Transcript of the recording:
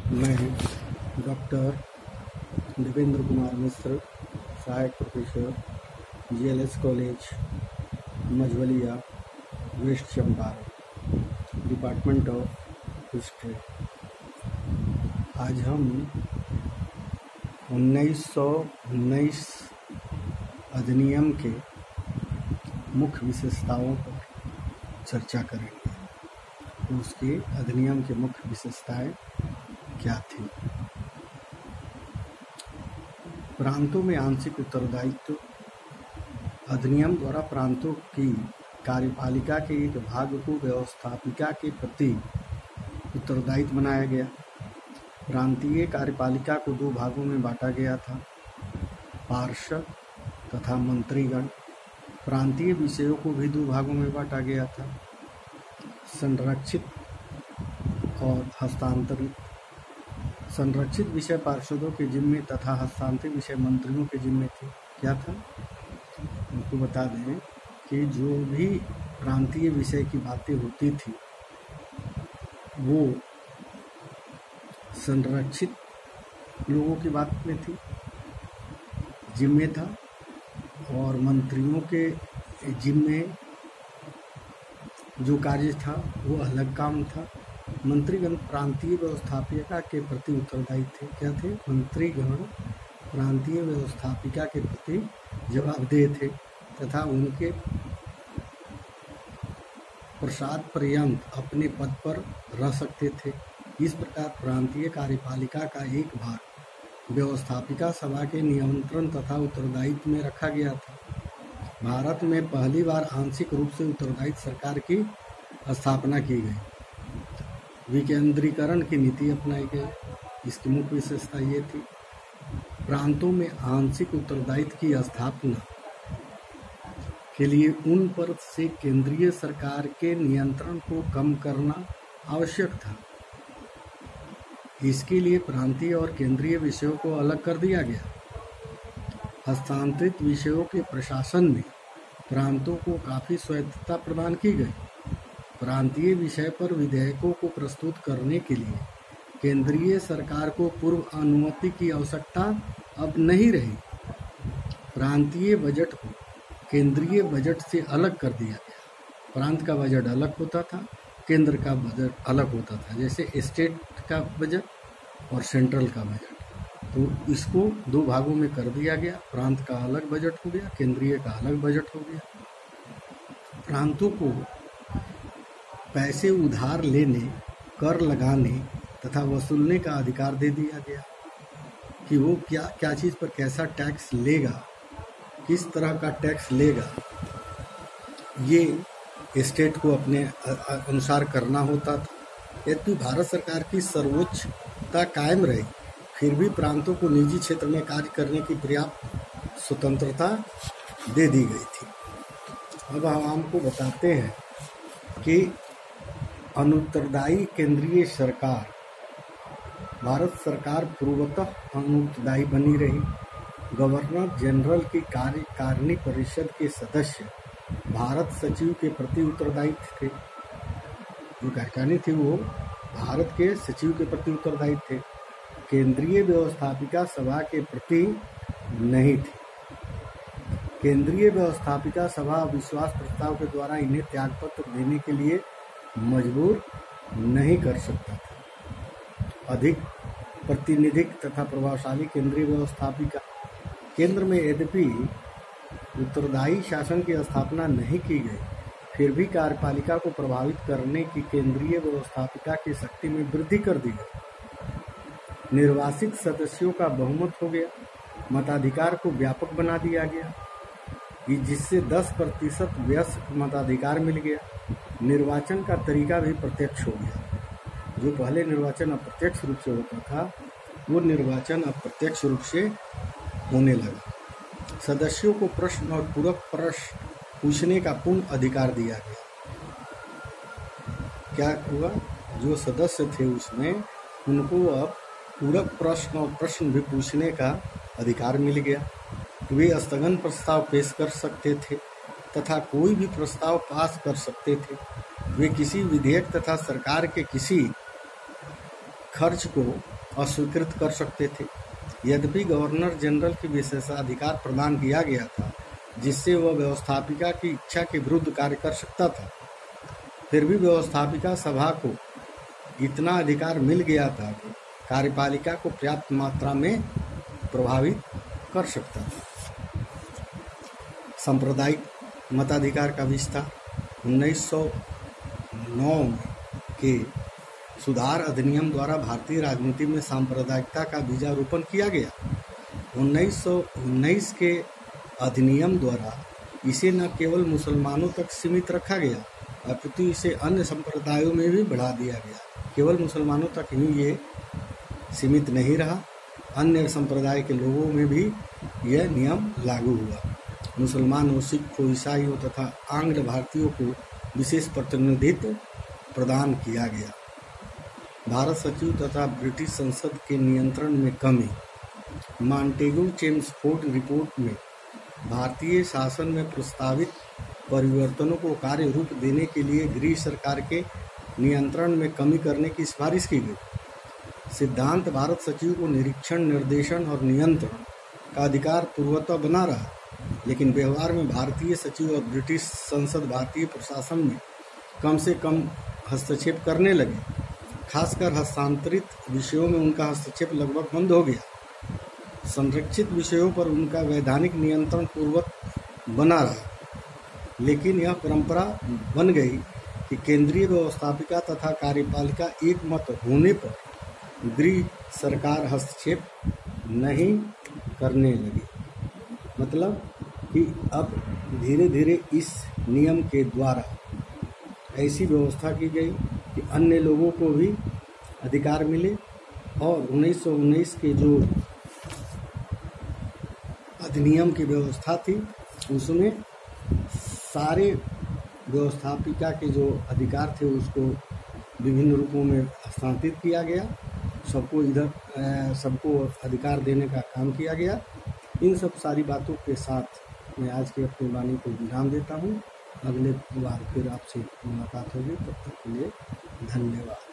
मैं डॉक्टर देवेंद्र कुमार मिश्र, सहायक professor, GLS college Majhauliya, West Champaran, department of history. आज हम 1919 अधिनियम के मुख्य विशेषताओं पर चर्चा करेंगे। तो उसके अधिनियम के मुख्य विशेषताएं क्या थी? प्रांतों में आंशिक उत्तरदायित्व। अधिनियम द्वारा प्रांतों की कार्यपालिका के एक भाग को व्यवस्थापिका के प्रति उत्तरदायित्व बनाया गया। प्रांतीय कार्यपालिका को दो भागों में बांटा गया था, पार्षद तथा मंत्रीगण। प्रांतीय विषयों को भी दो भागों में बांटा गया था, संरक्षित और हस्तांतरित। संरक्षित विषय पार्षदों के जिम्मे तथा हस्तांतरित विषय मंत्रियों के जिम्मे थे। क्या था? उनको बता दें कि जो भी प्रांतीय विषय की बातें होती थी वो संरक्षित लोगों की बात में थी, जिम्मे था, और मंत्रियों के जिम्मे जो कार्य था वो अलग काम था। मंत्रीगण प्रांतीय व्यवस्थापिका के प्रति उत्तरदायी थे। क्या थे? मंत्रीगण प्रांतीय व्यवस्थापिका के प्रति जवाबदेह थे तथा उनके प्रसाद पर्यंत अपने पद पर रह सकते थे। इस प्रकार प्रांतीय कार्यपालिका का एक भाग व्यवस्थापिका सभा के नियंत्रण तथा उत्तरदायित्व में रखा गया था। भारत में पहली बार आंशिक रूप से उत्तरदायित्व सरकार की स्थापना की गई। विकेंद्रीकरण की नीति अपनाई गई। इसकी मुख्य विशेषता ये थी, प्रांतों में आंशिक उत्तरदायित्व की स्थापना के लिए उन पर से केंद्रीय सरकार के नियंत्रण को कम करना आवश्यक था। इसके लिए प्रांतीय और केंद्रीय विषयों को अलग कर दिया गया। हस्तांतरित विषयों के प्रशासन में प्रांतों को काफी स्वायत्तता प्रदान की गई। प्रांतीय विषय पर विधेयकों को प्रस्तुत करने के लिए केंद्रीय सरकार को पूर्व अनुमति की आवश्यकता अब नहीं रही। प्रांतीय बजट को केंद्रीय बजट से अलग कर दिया गया। प्रांत का बजट अलग होता था, केंद्र का बजट अलग होता था, जैसे स्टेट का बजट और सेंट्रल का बजट। तो इसको दो भागों में कर दिया गया। प्रांत का अलग बजट हो गया, केंद्रीय का अलग बजट हो गया। प्रांतों को पैसे उधार लेने, कर लगाने तथा वसूलने का अधिकार दे दिया गया कि वो क्या चीज़ पर कैसा टैक्स लेगा, किस तरह का टैक्स लेगा, ये स्टेट को अपने अनुसार करना होता था। यद्यपि भारत सरकार की सर्वोच्चता कायम रही, फिर भी प्रांतों को निजी क्षेत्र में कार्य करने की पर्याप्त स्वतंत्रता दे दी गई थी। अब हम आपको बताते हैं कि अनुत्तरदायी केंद्रीय सरकार, भारत सरकार पूर्वतः अनुत्तरदायी बनी रही। गवर्नर जनरल की कार्यकारिणी परिषद के सदस्य भारत सचिव के प्रति उत्तरदायी थे। जो कार्यकारिणी थी वो भारत के सचिव के प्रति उत्तरदायी थे, केंद्रीय व्यवस्थापिका सभा के प्रति नहीं थे। केंद्रीय व्यवस्थापिका सभा अविश्वास प्रस्ताव के द्वारा इन्हें त्यागपत्र देने के लिए मजबूर नहीं कर सकता था। अधिक प्रतिनिधिक तथा प्रभावशाली केंद्रीय व्यवस्थापिका। केंद्र में यद्यपि उत्तरदायी शासन की स्थापना नहीं की गई, फिर भी कार्यपालिका को प्रभावित करने की केंद्रीय व्यवस्थापिका की शक्ति में वृद्धि कर दी गई। निर्वाचित सदस्यों का बहुमत हो गया। मताधिकार को व्यापक बना दिया गया, जिससे 10% वयस्क मताधिकार मिल गया। निर्वाचन का तरीका भी प्रत्यक्ष हो गया। जो पहले निर्वाचन अप्रत्यक्ष रूप से होता था, वो निर्वाचन अप्रत्यक्ष रूप से होने लगा। सदस्यों को प्रश्न और पूरक प्रश्न पूछने का पूर्ण अधिकार दिया गया। क्या हुआ? जो सदस्य थे उसमें उनको अब पूरक प्रश्न और प्रश्न भी पूछने का अधिकार मिल गया। वे स्थगन प्रस्ताव पेश कर सकते थे तथा कोई भी प्रस्ताव पास कर सकते थे। वे किसी विधेयक तथा सरकार के किसी खर्च को अस्वीकृत कर सकते थे। यद्यपि गवर्नर जनरल की विशेषाधिकार प्रदान किया गया था, जिससे वह व्यवस्थापिका की इच्छा के विरुद्ध कार्य कर सकता था, फिर भी व्यवस्थापिका सभा को इतना अधिकार मिल गया था कि कार्यपालिका को पर्याप्त मात्रा में प्रभावित कर सकता था। सांप्रदायिक मताधिकार का विस्तार 1909 के सुधार अधिनियम द्वारा भारतीय राजनीति में सांप्रदायिकता का बीजारोपण किया गया। 1919 के अधिनियम द्वारा इसे न केवल मुसलमानों तक सीमित रखा गया, अपितु इसे अन्य संप्रदायों में भी बढ़ा दिया गया। केवल मुसलमानों तक ही ये सीमित नहीं रहा, अन्य संप्रदाय के लोगों में भी यह नियम लागू हुआ। मुसलमानों, सिखों, ईसाइयों तथा आंग्ल भारतीयों को विशेष प्रतिनिधित्व प्रदान किया गया। भारत सचिव तथा ब्रिटिश संसद के नियंत्रण में कमी। मॉन्टेगू-चेम्सफोर्ड रिपोर्ट में भारतीय शासन में प्रस्तावित परिवर्तनों को कार्य रूप देने के लिए गृह सरकार के नियंत्रण में कमी करने की सिफारिश की गई। सिद्धांत भारत सचिव को निरीक्षण, निर्देशन और नियंत्रण का अधिकार पूर्वतः बना रहा, लेकिन व्यवहार में भारतीय सचिव और ब्रिटिश संसद भारतीय प्रशासन में कम से कम हस्तक्षेप करने लगे। खासकर हस्तांतरित विषयों में उनका हस्तक्षेप लगभग बंद हो गया। संरक्षित विषयों पर उनका वैधानिक नियंत्रण पूर्वक बना रहा, लेकिन यह परंपरा बन गई कि केंद्रीय व्यवस्थापिका तथा कार्यपालिका एक मत होने पर गृह सरकार हस्तक्षेप नहीं करने लगी। मतलब कि अब धीरे धीरे इस नियम के द्वारा ऐसी व्यवस्था की गई कि अन्य लोगों को भी अधिकार मिले, और 1919 के जो अधिनियम की व्यवस्था थी उसमें सारे व्यवस्थापिका के जो अधिकार थे उसको विभिन्न रूपों में हस्तांतरित किया गया, सबको अधिकार देने का काम किया गया। इन सब सारी बातों के साथ मैं आज की अपनी वाणी को विराम देता हूँ। अगले बार फिर आपसे मुलाकात होगी, तब तक के लिए धन्यवाद।